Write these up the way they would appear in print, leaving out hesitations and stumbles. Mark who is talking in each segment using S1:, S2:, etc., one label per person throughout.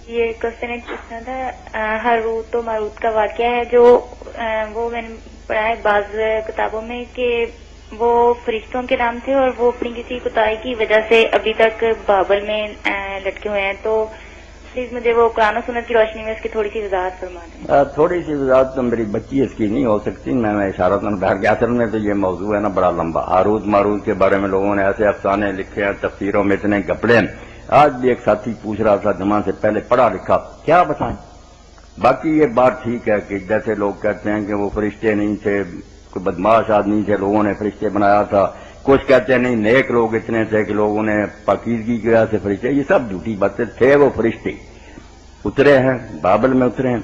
S1: یہ کوشچن ایک پوچھنا تھا، ہاروت و ماروت کا واقعہ ہے جو وہ میں نے پڑھا ہے بعض کتابوں میں کہ وہ فرشتوں کے نام تھے اور وہ اپنی کسی کوتاہی کی وجہ سے ابھی تک بابل میں لٹکے ہوئے ہیں، تو پلیز مجھے وہ قرآن و سنت کی روشنی میں اس کی تھوڑی سی وضاحت فرما دیں۔
S2: تھوڑی سی وضاحت تو میری بچی اس کی نہیں ہو سکتی، میں اشارتاً بہر گیا، اصل میں تو یہ موضوع ہے نا بڑا لمبا۔ ہاروت ماروت کے بارے میں لوگوں نے ایسے افسانے لکھے ہیں، تفسیروں میں اتنے کپڑے ہیں۔ آج بھی ایک ساتھی پوچھ رہا تھا جمعہ سے پہلے پڑھا لکھا کیا بتائیں۔ باقی یہ بات ٹھیک ہے کہ جیسے لوگ کہتے ہیں کہ وہ فرشتے نہیں تھے، کوئی بدماش آدمی تھے، لوگوں نے فرشتے بنایا تھا، کچھ کہتے ہیں نہیں نیک لوگ اتنے تھے کہ لوگوں نے پاکیزگی کی وجہ سے فرشتے، یہ سب جھوٹی باتیں، تھے وہ فرشتے، اترے ہیں بابل میں اترے ہیں،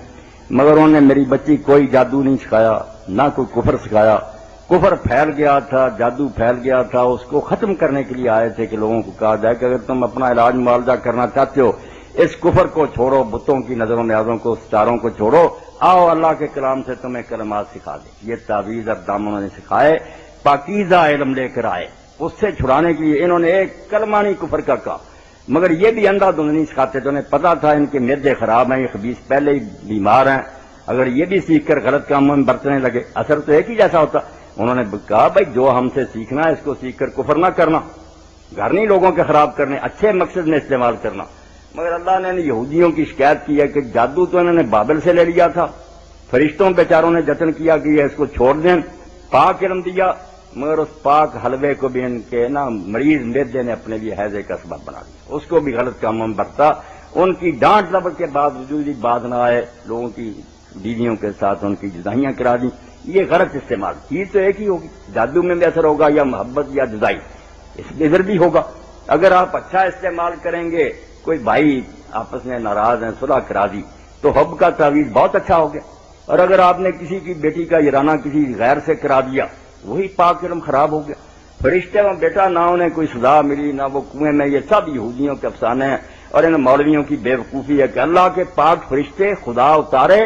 S2: مگر انہوں نے میری بچی کوئی جادو نہیں سکھایا، نہ کوئی کفر سکھایا۔ کفر پھیل گیا تھا، جادو پھیل گیا تھا، اس کو ختم کرنے کے لیے آئے تھے کہ لوگوں کو کہا جائے کہ اگر تم اپنا علاج معالجہ کرنا چاہتے ہو اس کفر کو چھوڑو، بتوں کی نظروں نیازوں کو، ستاروں کو چھوڑو، آؤ اللہ کے کلام سے تمہیں کلمات سکھا دے۔ یہ تعویذ اور دامنوں نے سکھائے، پاکیزہ علم لے کر آئے، اس سے چھڑانے کے لیے انہوں نے ایک کلمہ نہیں کفر کا کہا، مگر یہ بھی اندھا دھند نہیں سکھاتے تھے، انہیں پتا تھا ان کے معدے خراب ہیں، یہ خبیث پہلے ہی بیمار ہیں، اگر یہ بھی سیکھ کر غلط کاموں میں برتنے لگے اثر تو ایک ہی جیسا ہوتا۔ انہوں نے کہا بھائی جو ہم سے سیکھنا ہے اس کو سیکھ کر کفر نہ کرنا، گھر نہیں لوگوں کے خراب کرنے، اچھے مقصد میں استعمال کرنا۔ مگر اللہ نے یہودیوں کی شکایت کی ہے کہ جادو تو انہوں نے بابل سے لے لیا تھا، فرشتوں بیچاروں نے جتن کیا کہ یہ اس کو چھوڑ دیں، پاک علم دیا، مگر اس پاک حلوے کو بھی ان کے نا مریض معدے نے اپنے لیے حیضے کا سبب بنا دیا، اس کو بھی غلط کاموں میں برتا۔ ان کی ڈانٹ ضبط کے باوجود بھی بات نہ آئے، لوگوں کی بیویوں کے ساتھ ان کی جدائیاں کرا دی، یہ غلط استعمال۔ چیز تو ایک ہی ہوگی، جادو میں بھی اثر ہوگا یا محبت یا جدائی، اس میں ادھر بھی ہوگا۔ اگر آپ اچھا استعمال کریں گے، کوئی بھائی آپس میں ناراض ہیں صلح کرا دی تو حب کا تعویذ بہت اچھا ہو گیا، اور اگر آپ نے کسی کی بیٹی کا یرانہ کسی غیر سے کرا دیا وہی پاک علم خراب ہو گیا۔ فرشتے وہ بیٹا نہ انہیں کوئی سزا ملی نہ وہ کنویں میں، یہ سب یہودیوں کے افسانے ہیں، اور ان مولویوں کی بے وقوفی ہے کہ اللہ کے پاک فرشتے خدا اتارے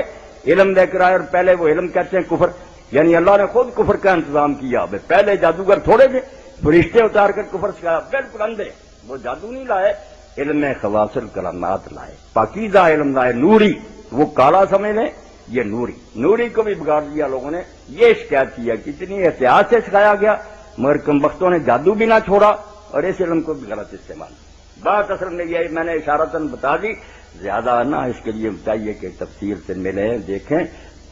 S2: علم لے کر آئے، اور پہلے وہ علم کہتے ہیں کفر، یعنی اللہ نے خود کفر کا انتظام کیا۔ پہلے جادوگر تھوڑے تھے، فرشتے اتار کر کفر سکھایا، بالکل اندھے، وہ جادو نہیں لائے، علم خواص الکلامات لائے، پاکیزہ علم لائے، نوری، وہ کالا سمجھ لیں یہ نوری، نوری کو بھی بگاڑ دیا لوگوں نے۔ یہ شکایت کی ہے کہ اتنی احتیاط سے سکھایا گیا مگر کمبختوں نے جادو بھی نہ چھوڑا اور اس علم کو بھی غلط استعمال۔ بات اصل میں یہ میں نے اشارتاً بتا دی، زیادہ نہ اس کے لیے چاہیے کہ تفصیل سے ملیں دیکھیں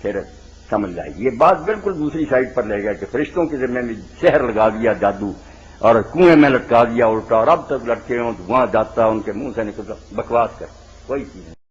S2: پھر سمجھ جائے۔ یہ بات بالکل دوسری سائڈ پر لے گیا کہ فرشتوں کے ذمہ میں سحر لگا دیا جادو اور کنویں میں لٹکا دیا الٹا، اور اب تک لٹکے ہوں دھواں جاتا ان کے منہ سے نکلتا، بکواس کر کوئی چیز نہیں۔